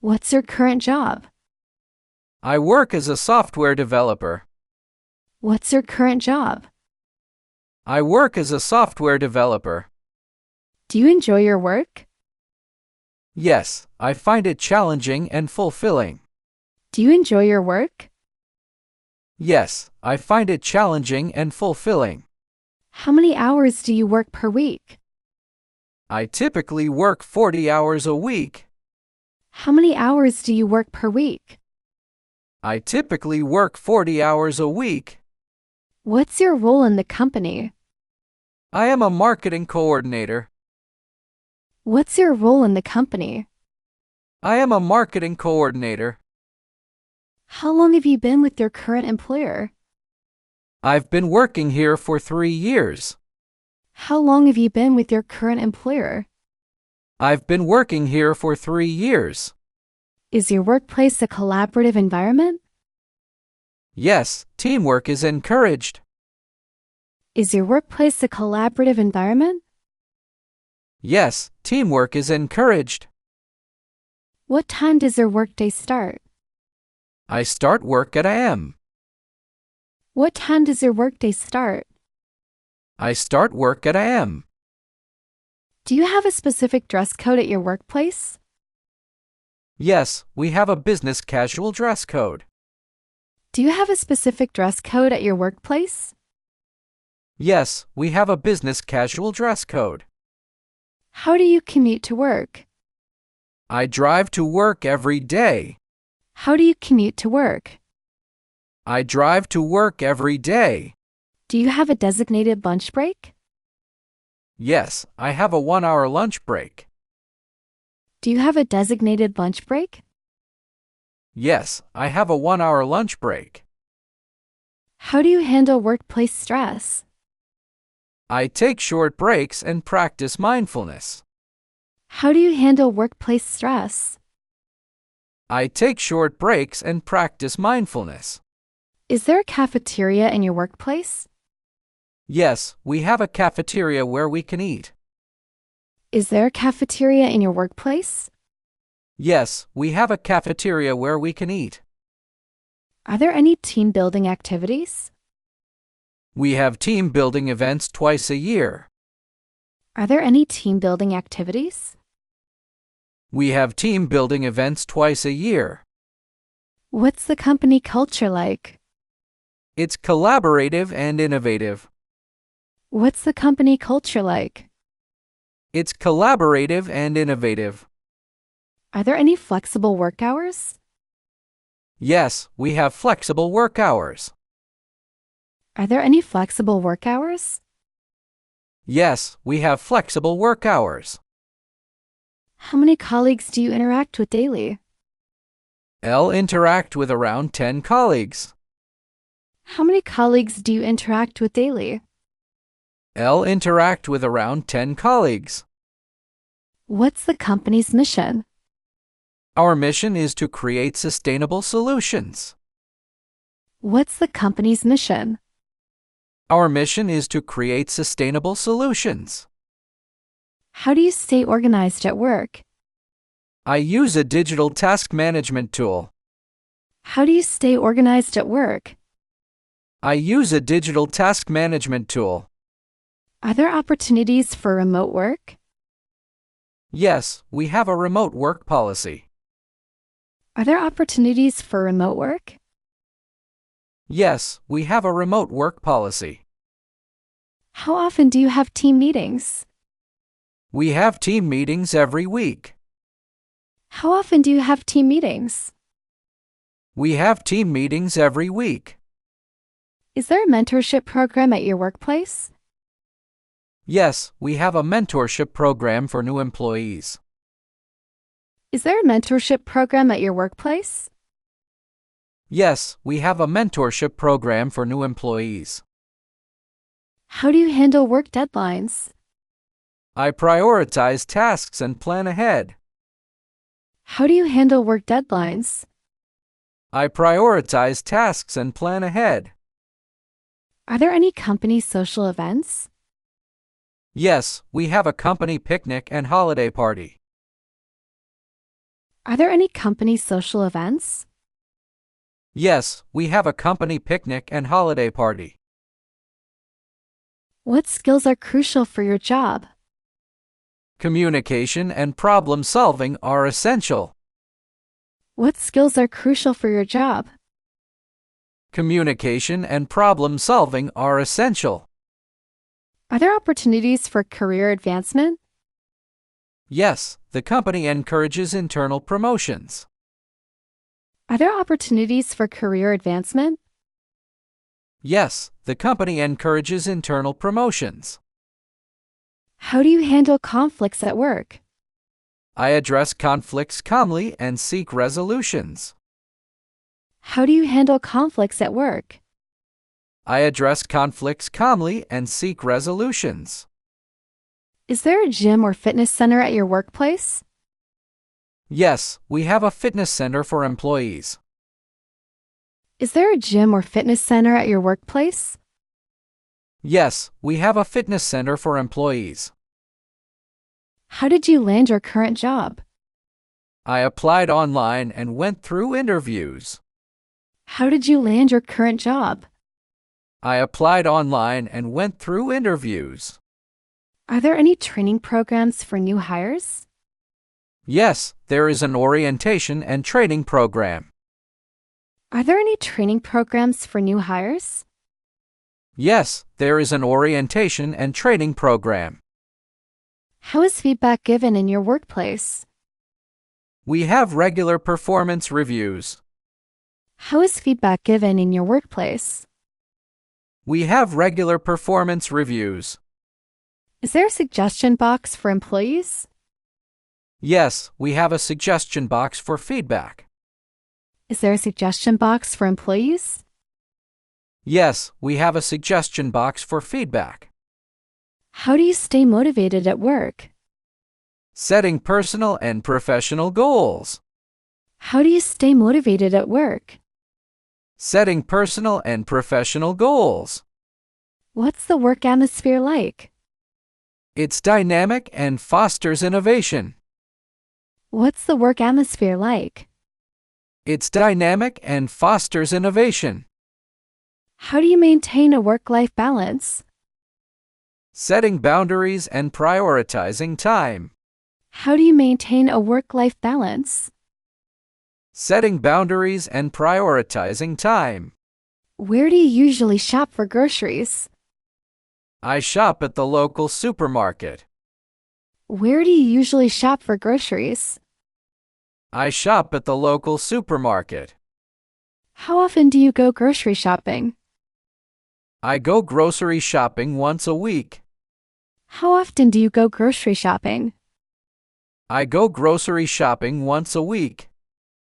What's your current job? I work as a software developer. What's your current job? I work as a software developer. Do you enjoy your work? Yes, I find it challenging and fulfilling. Do you enjoy your work? Yes, I find it challenging and fulfilling. How many hours do you work per week? I typically work 40 hours a week. How many hours do you work per week? I typically work 40 hours a week. What's your role in the company? I am a marketing coordinator. What's your role in the company? I am a marketing coordinator. How long have you been with your current employer? I've been working here for 3 years. How long have you been with your current employer? I've been working here for 3 years. Is your workplace a collaborative environment? Yes, teamwork is encouraged. Is your workplace a collaborative environment? Yes, teamwork is encouraged. What time does your workday start? I start work at AM. What time does your workday start? I start work at AM. Do you have a specific dress code at your workplace? Yes, we have a business casual dress code. Do you have a specific dress code at your workplace? Yes, we have a business casual dress code. How do you commute to work? I drive to work every day. How do you commute to work? I drive to work every day. Do you have a designated lunch break? Yes, I have a 1-hour lunch break. Do you have a designated lunch break? Yes, I have a 1-hour lunch break. How do you handle workplace stress? I take short breaks and practice mindfulness. How do you handle workplace stress? I take short breaks and practice mindfulness. Is there a cafeteria in your workplace? Yes, we have a cafeteria where we can eat. Is there a cafeteria in your workplace? Yes, we have a cafeteria where we can eat. Are there any team building activities? We have team building events twice a year. Are there any team building activities? We have team building events twice a year. What's the company culture like? It's collaborative and innovative. What's the company culture like? It's collaborative and innovative. Are there any flexible work hours? Yes, we have flexible work hours. Are there any flexible work hours? Yes, we have flexible work hours. How many colleagues do you interact with daily? I'll interact with around 10 colleagues. How many colleagues do you interact with daily? I'll interact with around 10 colleagues. What's the company's mission? Our mission is to create sustainable solutions. What's the company's mission? Our mission is to create sustainable solutions. How do you stay organized at work? I use a digital task management tool. How do you stay organized at work? I use a digital task management tool. Are there opportunities for remote work? Yes, we have a remote work policy. Are there opportunities for remote work? Yes, we have a remote work policy. How often do you have team meetings? We have team meetings every week. How often do you have team meetings? We have team meetings every week. Is there a mentorship program at your workplace? Yes, we have a mentorship program for new employees. Is there a mentorship program at your workplace? Yes, we have a mentorship program for new employees. How do you handle work deadlines? I prioritize tasks and plan ahead. How do you handle work deadlines? I prioritize tasks and plan ahead. Are there any company social events? Yes, we have a company picnic and holiday party. Are there any company social events? Yes, we have a company picnic and holiday party. What skills are crucial for your job? Communication and problem solving are essential. What skills are crucial for your job? Communication and problem solving are essential. Are there opportunities for career advancement? Yes, the company encourages internal promotions. Are there opportunities for career advancement? Yes, the company encourages internal promotions. How do you handle conflicts at work? I address conflicts calmly and seek resolutions. How do you handle conflicts at work? I address conflicts calmly and seek resolutions. Is there a gym or fitness center at your workplace? Yes, we have a fitness center for employees. Is there a gym or fitness center at your workplace? Yes, we have a fitness center for employees. How did you land your current job? I applied online and went through interviews. How did you land your current job? I applied online and went through interviews. Are there any training programs for new hires? Yes, there is an orientation and training program. Are there any training programs for new hires? Yes, there is an orientation and training program. How is feedback given in your workplace? We have regular performance reviews. How is feedback given in your workplace? We have regular performance reviews. Is there a suggestion box for employees? Yes, we have a suggestion box for feedback. Is there a suggestion box for employees? Yes, we have a suggestion box for feedback. How do you stay motivated at work? Setting personal and professional goals. How do you stay motivated at work? Setting personal and professional goals. What's the work atmosphere like? It's dynamic and fosters innovation. What's the work atmosphere like? It's dynamic and fosters innovation. How do you maintain a work-life balance? Setting boundaries and prioritizing time. How do you maintain a work-life balance? Setting boundaries and prioritizing time. Where do you usually shop for groceries? I shop at the local supermarket. Where do you usually shop for groceries? I shop at the local supermarket. How often do you go grocery shopping? I go grocery shopping once a week. How often do you go grocery shopping? I go grocery shopping once a week.